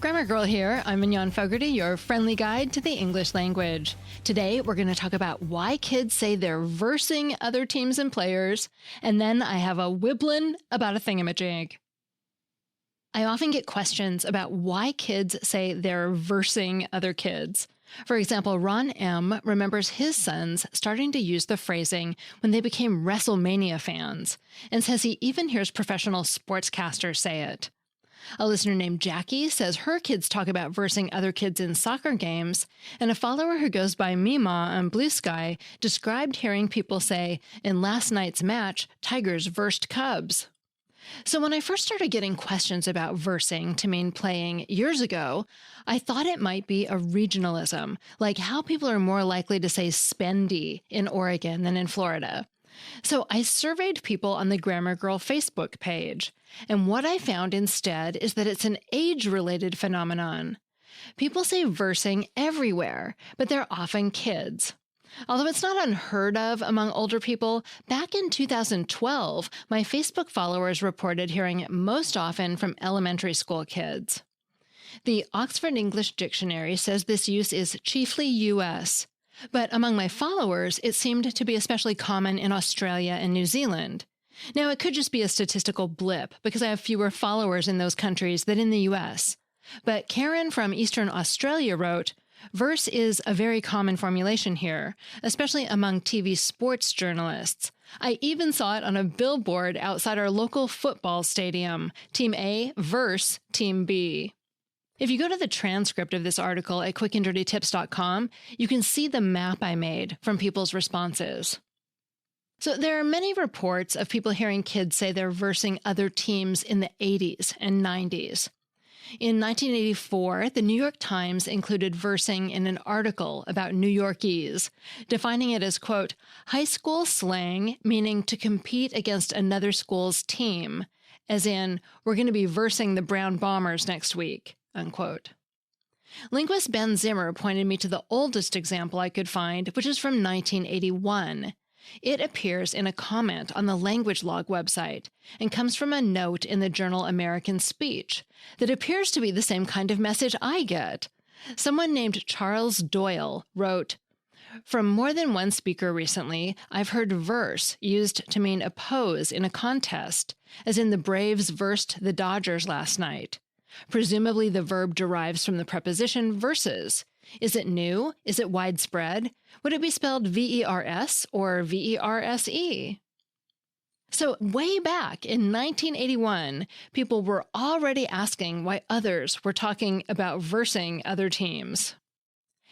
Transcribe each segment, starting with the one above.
Grammar Girl here. I'm Mignon Fogarty, your friendly guide to the English language. Today, we're going to talk about why kids say they're versing other teams and players, and then I have a whiblin about a thingamajig. I often get questions about why kids say they're versing other kids. For example, Ron M. remembers his sons starting to use the phrasing when they became WrestleMania fans, and says he even hears professional sportscasters say it. A listener named Jackie says her kids talk about versing other kids in soccer games, and a follower who goes by Mima on Blue Sky described hearing people say, in last night's match, Tigers versed Cubs. So when I first started getting questions about versing to mean playing years ago, I thought it might be a regionalism, like how people are more likely to say spendy in Oregon than in Florida. So I surveyed people on the Grammar Girl Facebook page, and what I found instead is that it's an age-related phenomenon. People say versing everywhere, but they're often kids. Although it's not unheard of among older people, back in 2012, my Facebook followers reported hearing it most often from elementary school kids. The Oxford English Dictionary says this use is chiefly U.S., but among my followers, it seemed to be especially common in Australia and New Zealand. Now, it could just be a statistical blip, because I have fewer followers in those countries than in the U.S. But Karen from Eastern Australia wrote, "Verse is a very common formulation here, especially among TV sports journalists. I even saw it on a billboard outside our local football stadium. Team A verse Team B." If you go to the transcript of this article at quickanddirtytips.com, you can see the map I made from people's responses. So there are many reports of people hearing kids say they're versing other teams in the 80s and 90s. In 1984, the New York Times included versing in an article about New Yorkese, defining it as, quote, high school slang meaning to compete against another school's team, as in, we're going to be versing the Brown Bombers next week, unquote. Linguist Ben Zimmer pointed me to the oldest example I could find, which is from 1981. It appears in a comment on the Language Log website and comes from a note in the journal American Speech that appears to be the same kind of message I get. Someone named Charles Doyle wrote, "From more than one speaker recently, I've heard verse used to mean oppose in a contest, as in the Braves versed the Dodgers last night. Presumably the verb derives from the preposition versus. Is it new? Is it widespread? Would it be spelled V-E-R-S or V-E-R-S-E? So way back in 1981, people were already asking why others were talking about versing other teams.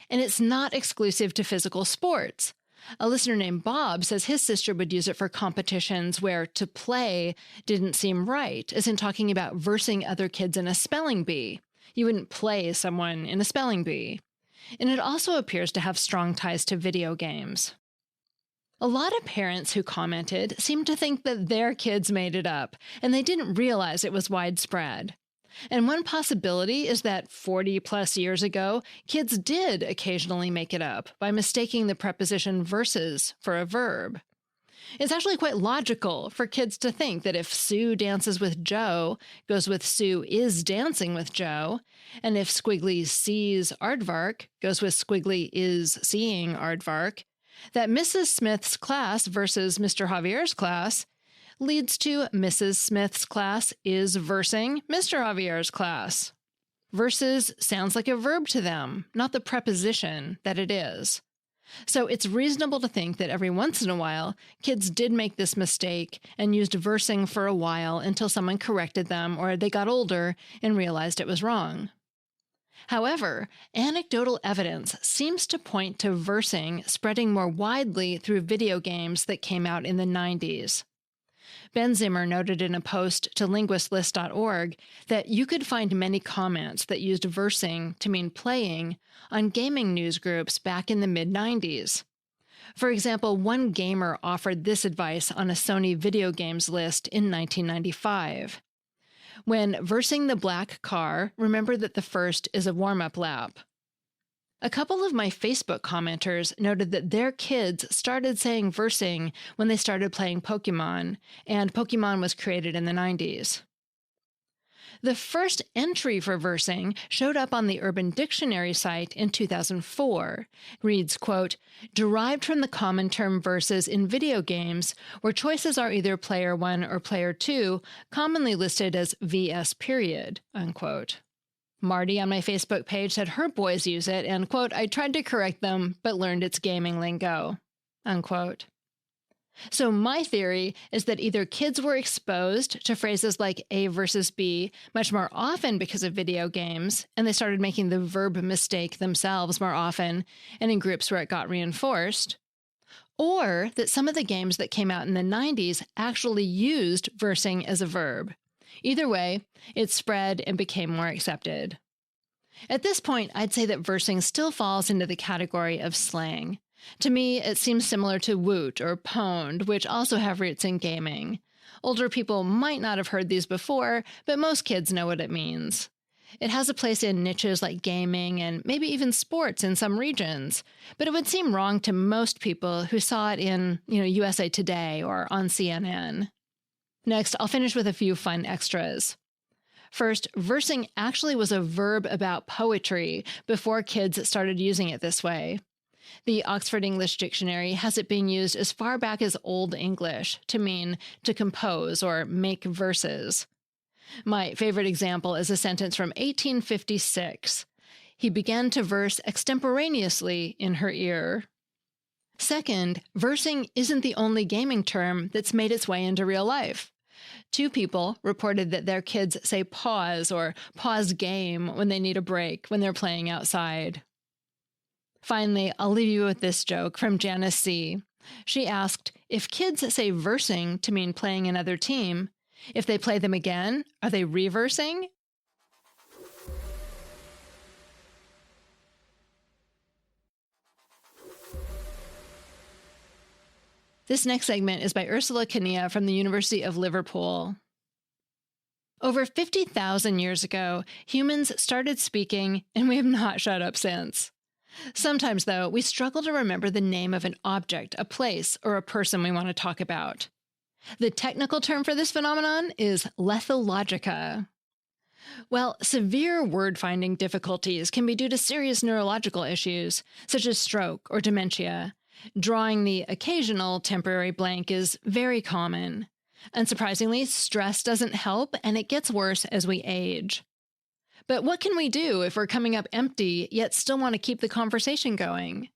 And it's not exclusive to physical sports. A listener named Bob says his sister would use it for competitions where to play didn't seem right, as in talking about versing other kids in a spelling bee. You wouldn't play someone in a spelling bee. And it also appears to have strong ties to video games. A lot of parents who commented seemed to think that their kids made it up, and they didn't realize it was widespread. And one possibility is that 40-plus years ago, kids did occasionally make it up by mistaking the preposition versus for a verb. It's actually quite logical for kids to think that if Sue dances with Joe goes with Sue is dancing with Joe, and if Squiggly sees aardvark goes with Squiggly is seeing aardvark, that Mrs. Smith's class versus Mr. Javier's class leads to Mrs. Smith's class is versing Mr. Javier's class. Versus sounds like a verb to them, not the preposition that it is. So it's reasonable to think that every once in a while, kids did make this mistake and used versing for a while until someone corrected them or they got older and realized it was wrong. However, anecdotal evidence seems to point to versing spreading more widely through video games that came out in the 90s. Ben Zimmer noted in a post to linguistlist.org that you could find many comments that used versing to mean playing on gaming news groups back in the mid-90s. For example, one gamer offered this advice on a Sony video games list in 1995. When versing the black car, remember that the first is a warm-up lap. A couple of my Facebook commenters noted that their kids started saying versing when they started playing Pokemon, and Pokemon was created in the 90s. The first entry for versing showed up on the Urban Dictionary site in 2004. It reads, quote, derived from the common term verses in video games, where choices are either player 1 or player 2, commonly listed as VS period, unquote. Marty on my Facebook page said her boys use it and, quote, I tried to correct them, but learned it's gaming lingo, unquote. So my theory is that either kids were exposed to phrases like A versus B much more often because of video games, and they started making the verb mistake themselves more often and in groups where it got reinforced, or that some of the games that came out in the 90s actually used versing as a verb. Either way, it spread and became more accepted. At this point, I'd say that versing still falls into the category of slang. To me, it seems similar to woot or pwned, which also have roots in gaming. Older people might not have heard these before, but most kids know what it means. It has a place in niches like gaming and maybe even sports in some regions, but it would seem wrong to most people who saw it in, USA Today or on CNN. Next, I'll finish with a few fun extras. First, versing actually was a verb about poetry before kids started using it this way. The Oxford English Dictionary has it being used as far back as Old English to mean to compose or make verses. My favorite example is a sentence from 1856. He began to verse extemporaneously in her ear. Second, versing isn't the only gaming term that's made its way into real life. 2 people reported that their kids say pause or pause game when they need a break when they're playing outside. Finally, I'll leave you with this joke from Janice C. She asked, if kids say versing to mean playing another team, if they play them again, are they reversing? This next segment is by Ursula Kania from the University of Liverpool. Over 50,000 years ago, humans started speaking, and we have not shut up since. Sometimes, though, we struggle to remember the name of an object, a place, or a person we want to talk about. The technical term for this phenomenon is lethologica. Well, severe word-finding difficulties can be due to serious neurological issues, such as stroke or dementia. Drawing the occasional temporary blank is very common. Unsurprisingly, stress doesn't help, and it gets worse as we age. But what can we do if we're coming up empty, yet still want to keep the conversation going?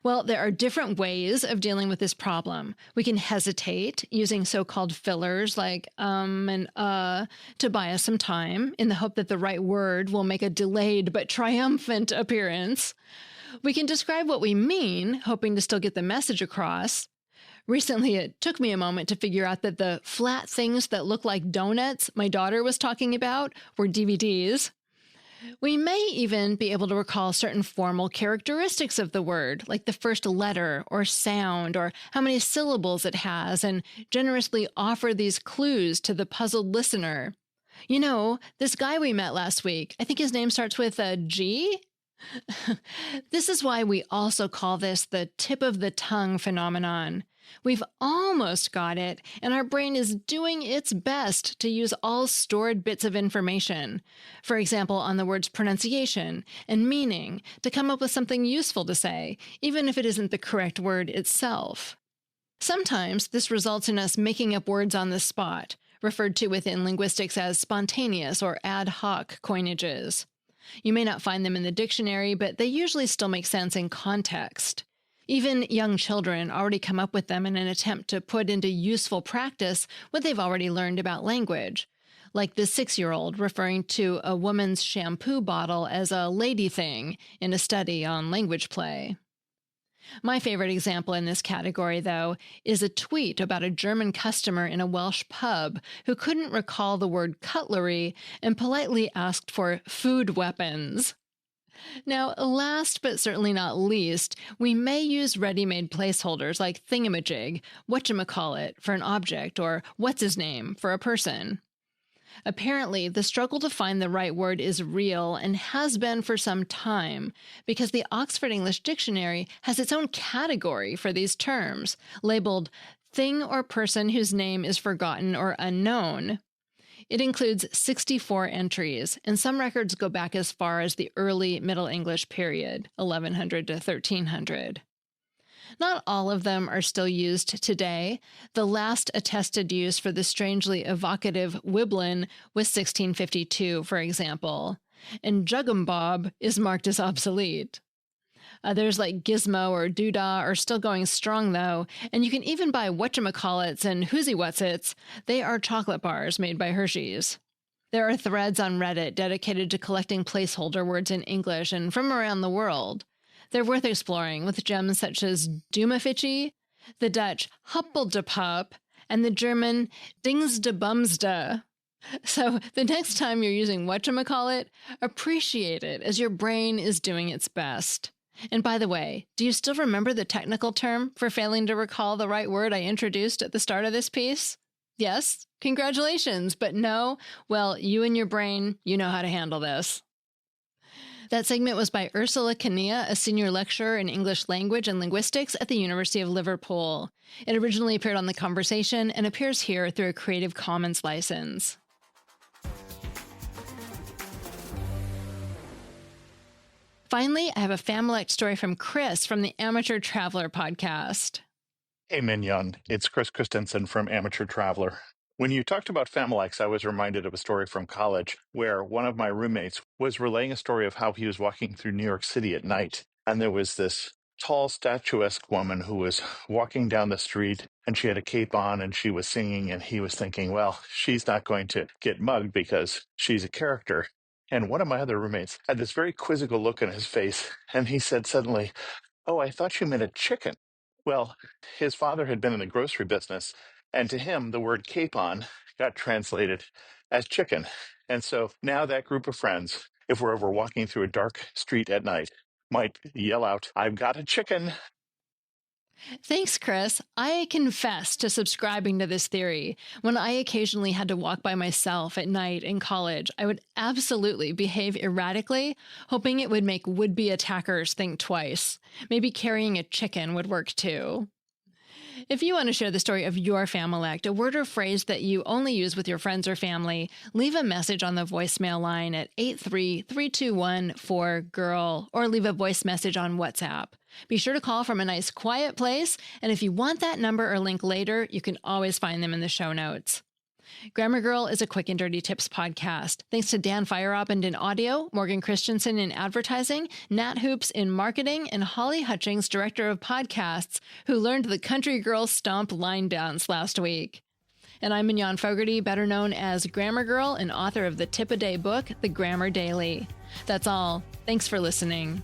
Well, there are different ways of dealing with this problem. We can hesitate, using so-called fillers like and to buy us some time, in the hope that the right word will make a delayed but triumphant appearance. We can describe what we mean, hoping to still get the message across. Recently, it took me a moment to figure out that the flat things that look like donuts my daughter was talking about were DVDs. We may even be able to recall certain formal characteristics of the word, like the first letter or sound or how many syllables it has, and generously offer these clues to the puzzled listener. This guy we met last week, I think his name starts with a G? This is why we also call this the tip of the tongue phenomenon. We've almost got it, and our brain is doing its best to use all stored bits of information, for example, on the word's pronunciation and meaning, to come up with something useful to say, even if it isn't the correct word itself. Sometimes this results in us making up words on the spot, referred to within linguistics as spontaneous or ad hoc coinages. You may not find them in the dictionary, but they usually still make sense in context. Even young children already come up with them in an attempt to put into useful practice what they've already learned about language, like the 6-year-old referring to a woman's shampoo bottle as a lady thing in a study on language play. My favorite example in this category, though, is a tweet about a German customer in a Welsh pub who couldn't recall the word cutlery and politely asked for food weapons. Now, last but certainly not least, we may use ready-made placeholders like thingamajig, whatchamacallit for an object, or what's his name for a person. Apparently, the struggle to find the right word is real and has been for some time, because the Oxford English Dictionary has its own category for these terms, labeled thing or person whose name is forgotten or unknown. It includes 64 entries, and some records go back as far as the early Middle English period, 1100 to 1300. Not all of them are still used today. The last attested use for the strangely evocative whiblin was 1652, for example, and jugumbob is marked as obsolete. Others like Gizmo or Doodah are still going strong, though, and you can even buy Whatchamacallits and Whoosy-Whatsits. They are chocolate bars made by Hershey's. There are threads on Reddit dedicated to collecting placeholder words in English and from around the world. They're worth exploring, with gems such as Doomafitchy, the Dutch Huppeldepup, and the German Dingsdebumsda. So the next time you're using Whatchamacallit, appreciate it as your brain is doing its best. And by the way, do you still remember the technical term for failing to recall the right word I introduced at the start of this piece? Yes? Congratulations, but no? Well, you and your brain, you know how to handle this. That segment was by Ursula Kania, a senior lecturer in English language and linguistics at the University of Liverpool. It originally appeared on The Conversation and appears here through a Creative Commons license. Finally, I have a Familect story from Chris from the Amateur Traveler podcast. Hey, Mignon. It's Christianson from Amateur Traveler. When you talked about Familects, I was reminded of a story from college where one of my roommates was relaying a story of how he was walking through New York City at night. And there was this tall, statuesque woman who was walking down the street, and she had a cape on and she was singing, and he was thinking, well, she's not going to get mugged because she's a character. And one of my other roommates had this very quizzical look on his face, and he said suddenly, "Oh, I thought you meant a chicken." Well, his father had been in the grocery business, and to him, the word capon got translated as chicken. And so now that group of friends, if we're ever walking through a dark street at night, might yell out, "I've got a chicken." Thanks, Chris. I confess to subscribing to this theory. When I occasionally had to walk by myself at night in college, I would absolutely behave erratically, hoping it would make would-be attackers think twice. Maybe carrying a chicken would work too. If you want to share the story of your Familect, a word or phrase that you only use with your friends or family, leave a message on the voicemail line at 83321-4GIRL or leave a voice message on WhatsApp. Be sure to call from a nice quiet place, and if you want that number or link later, you can always find them in the show notes. Grammar Girl is a quick and dirty tips podcast. Thanks to Dan Feierabend in audio, Morgan Christianson in advertising, Nat Hoops in marketing, and Holly Hutchings, director of podcasts, who learned the Country Girl Stomp line dance last week. And I'm Mignon Fogarty, better known as Grammar Girl and author of the Tip-A-Day book, The Grammar Daily. That's all. Thanks for listening.